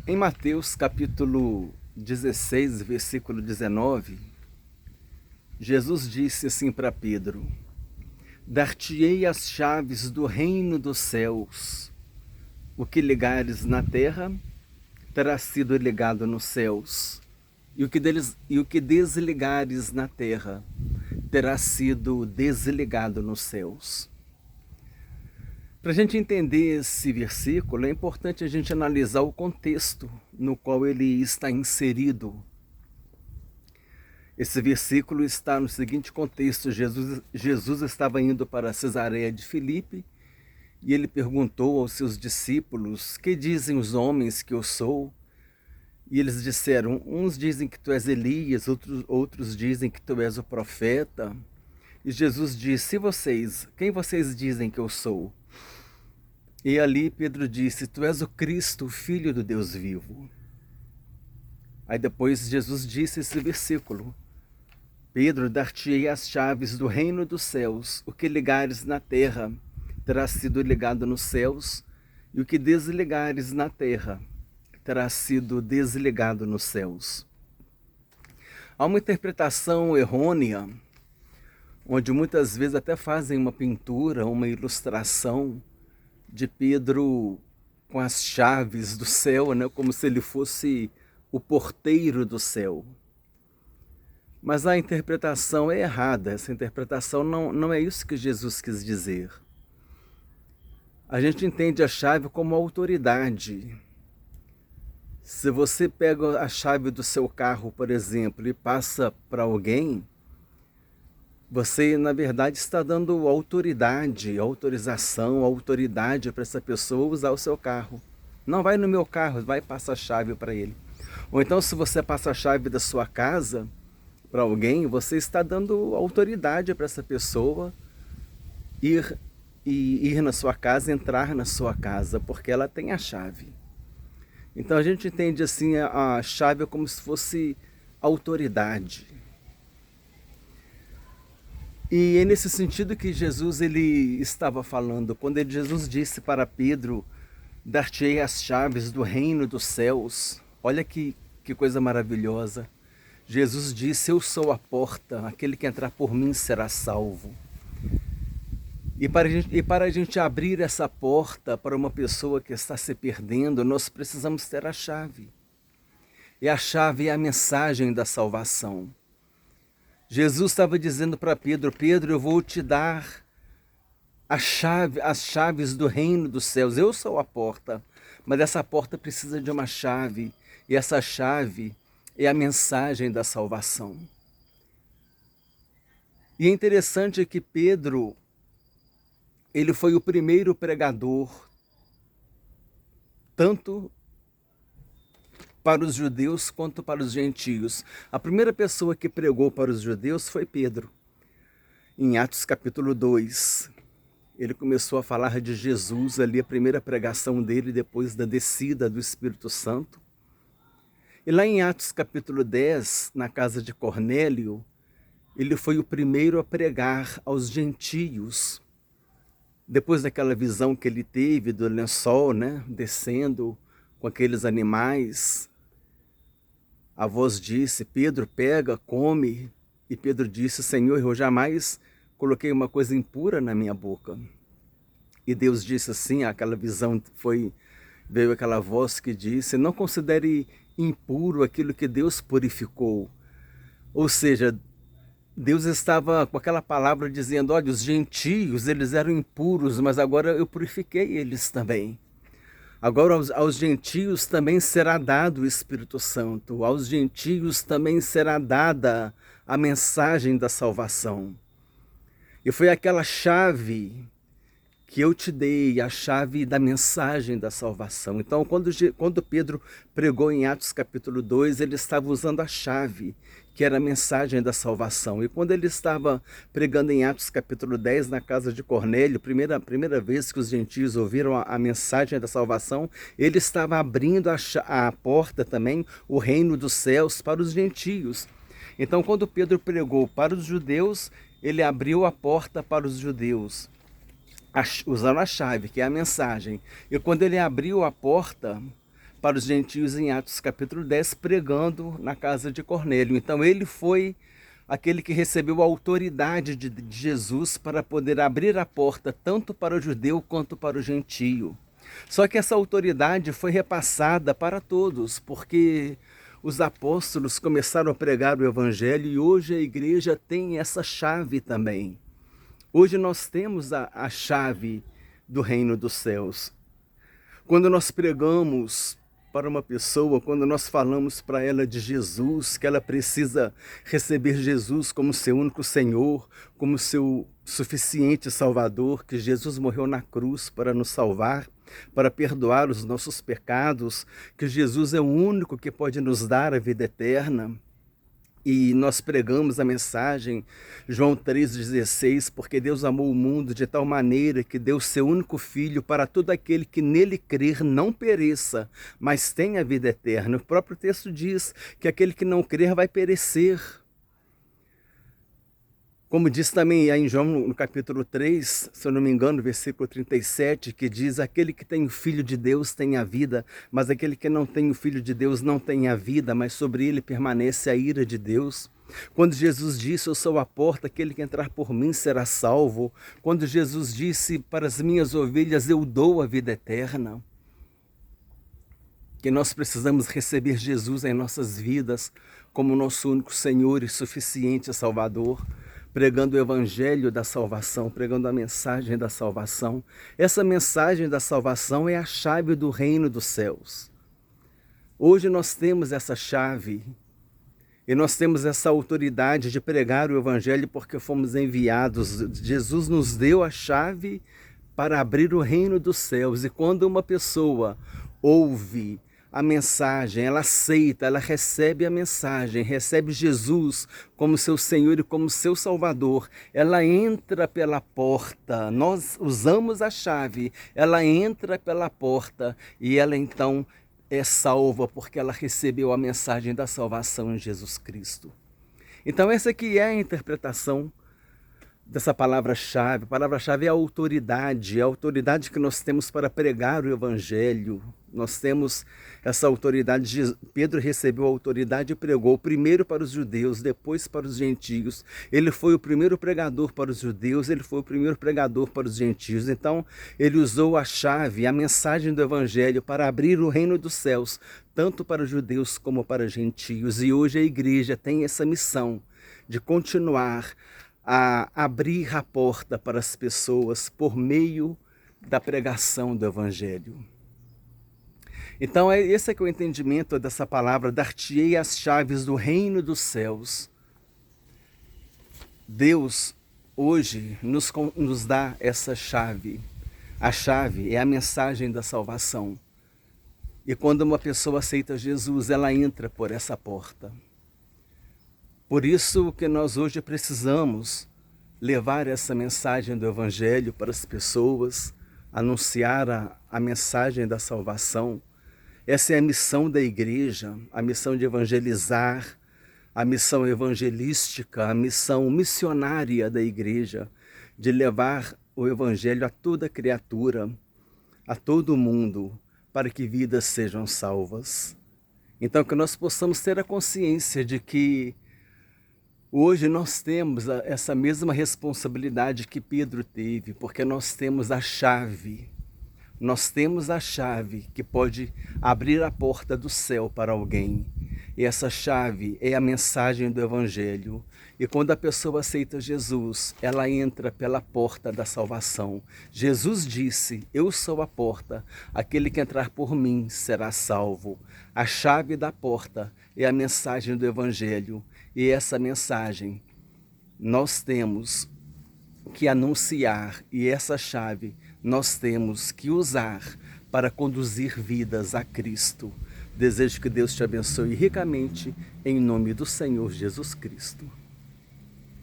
Em Mateus capítulo 16, versículo 19, Jesus disse assim para Pedro: Dar-te-ei as chaves do reino dos céus. O que ligares na terra terá sido ligado nos céus, e o que desligares na terra terá sido desligado nos céus. Para a gente entender esse versículo, é importante a gente analisar o contexto no qual ele está inserido. Esse versículo está no seguinte contexto: Jesus estava indo para Cesareia de Filipe e ele perguntou aos seus discípulos: que dizem os homens que eu sou? E eles disseram: uns dizem que tu és Elias, outros dizem que tu és o profeta. E Jesus disse: quem vocês dizem que eu sou? E ali Pedro disse: tu és o Cristo, o Filho do Deus vivo. Aí depois Jesus disse esse versículo: Pedro, dar-te-ei as chaves do reino dos céus. O que ligares na terra terá sido ligado nos céus, e o que desligares na terra terá sido desligado nos céus. Há uma interpretação errônea, onde muitas vezes até fazem uma pintura, uma ilustração de Pedro com as chaves do céu, né? Como se ele fosse o porteiro do céu. Mas a interpretação é errada, essa interpretação não é isso que Jesus quis dizer. A gente entende a chave como autoridade. Se você pega a chave do seu carro, por exemplo, e passa para alguém, você, na verdade, está dando autoridade para essa pessoa usar o seu carro. Não vai no meu carro, vai passar a chave para ele. Ou então, se você passa a chave da sua casa para alguém, você está dando autoridade para essa pessoa ir na sua casa, entrar na sua casa, porque ela tem a chave. Então a gente entende assim a chave como se fosse autoridade. E é nesse sentido que Jesus ele estava falando, quando Jesus disse para Pedro: dar-te-ei as chaves do reino dos céus. Olha que coisa maravilhosa. Jesus disse: eu sou a porta, aquele que entrar por mim será salvo. E para a gente abrir essa porta para uma pessoa que está se perdendo, nós precisamos ter a chave. E a chave é a mensagem da salvação. Jesus estava dizendo para Pedro: Pedro, eu vou te dar as chaves do reino dos céus. Eu sou a porta, mas essa porta precisa de uma chave. E essa chave é a mensagem da salvação. E é interessante que Pedro, ele foi o primeiro pregador, tanto para os judeus quanto para os gentios. A primeira pessoa que pregou para os judeus foi Pedro. Em Atos capítulo 2, ele começou a falar de Jesus ali, a primeira pregação dele depois da descida do Espírito Santo. E lá em Atos capítulo 10, na casa de Cornélio, ele foi o primeiro a pregar aos gentios. Depois daquela visão que ele teve do lençol, né, descendo com aqueles animais, a voz disse: Pedro, pega, come. E Pedro disse: Senhor, eu jamais coloquei uma coisa impura na minha boca. E Deus disse assim, aquela visão veio aquela voz que disse: não considere impuro aquilo que Deus purificou. Ou seja, Deus estava com aquela palavra dizendo: olha, os gentios, eles eram impuros, mas agora eu purifiquei eles também. Agora aos gentios também será dado o Espírito Santo, aos gentios também será dada a mensagem da salvação. E foi aquela chave que eu te dei, a chave da mensagem da salvação. Então, quando Pedro pregou em Atos capítulo 2, ele estava usando a chave, que era a mensagem da salvação. E quando ele estava pregando em Atos capítulo 10, na casa de Cornélio, primeira vez que os gentios ouviram a mensagem da salvação, ele estava abrindo a porta também, o reino dos céus para os gentios. Então, quando Pedro pregou para os judeus, ele abriu a porta para os judeus, usando a chave, que é a mensagem. E quando ele abriu a porta para os gentios em Atos capítulo 10, pregando na casa de Cornélio. Então ele foi aquele que recebeu a autoridade de Jesus para poder abrir a porta tanto para o judeu quanto para o gentio. Só que essa autoridade foi repassada para todos, porque os apóstolos começaram a pregar o evangelho e hoje a igreja tem essa chave também. Hoje nós temos a chave do reino dos céus. Quando nós pregamos para uma pessoa, quando nós falamos para ela de Jesus, que ela precisa receber Jesus como seu único Senhor, como seu suficiente Salvador, que Jesus morreu na cruz para nos salvar, para perdoar os nossos pecados, que Jesus é o único que pode nos dar a vida eterna. E nós pregamos a mensagem, João 3,16, porque Deus amou o mundo de tal maneira que deu seu único Filho para todo aquele que nele crer não pereça, mas tenha a vida eterna. O próprio texto diz que aquele que não crer vai perecer. Como diz também aí em João, no capítulo 3, se eu não me engano, versículo 37, que diz: aquele que tem o Filho de Deus tem a vida, mas aquele que não tem o Filho de Deus não tem a vida, mas sobre ele permanece a ira de Deus. Quando Jesus disse: eu sou a porta, aquele que entrar por mim será salvo. Quando Jesus disse: para as minhas ovelhas eu dou a vida eterna. Que nós precisamos receber Jesus em nossas vidas como nosso único Senhor e suficiente Salvador, pregando o evangelho da salvação, pregando a mensagem da salvação. Essa mensagem da salvação é a chave do reino dos céus. Hoje nós temos essa chave e nós temos essa autoridade de pregar o evangelho porque fomos enviados. Jesus nos deu a chave para abrir o reino dos céus. E quando uma pessoa ouve a mensagem, ela aceita, ela recebe a mensagem, recebe Jesus como seu Senhor e como seu Salvador, ela entra pela porta, nós usamos a chave, ela entra pela porta e ela então é salva porque ela recebeu a mensagem da salvação em Jesus Cristo. Então essa aqui é a interpretação dessa palavra-chave. A palavra-chave é a autoridade que nós temos para pregar o evangelho. Nós temos essa autoridade. Pedro recebeu a autoridade e pregou primeiro para os judeus, depois para os gentios. Ele foi o primeiro pregador para os judeus, ele foi o primeiro pregador para os gentios. Então, ele usou a chave, a mensagem do evangelho para abrir o reino dos céus, tanto para os judeus como para os gentios. E hoje a igreja tem essa missão de continuar a abrir a porta para as pessoas por meio da pregação do evangelho. Então esse é que é o entendimento dessa palavra: dar-te-ei as chaves do reino dos céus. Deus hoje nos dá essa chave. A chave é a mensagem da salvação. E quando uma pessoa aceita Jesus, ela entra por essa porta. Por isso que nós hoje precisamos levar essa mensagem do evangelho para as pessoas, anunciar a mensagem da salvação. Essa é a missão da igreja, a missão de evangelizar, a missão evangelística, a missão missionária da igreja, de levar o evangelho a toda criatura, a todo mundo, para que vidas sejam salvas. Então que nós possamos ter a consciência de que hoje nós temos essa mesma responsabilidade que Pedro teve, porque nós temos a chave. Nós temos a chave que pode abrir a porta do céu para alguém. E essa chave é a mensagem do evangelho. E quando a pessoa aceita Jesus, ela entra pela porta da salvação. Jesus disse: eu sou a porta, aquele que entrar por mim será salvo. A chave da porta é a mensagem do evangelho. E essa mensagem nós temos que anunciar, e essa chave nós temos que usar para conduzir vidas a Cristo. Desejo que Deus te abençoe ricamente, em nome do Senhor Jesus Cristo.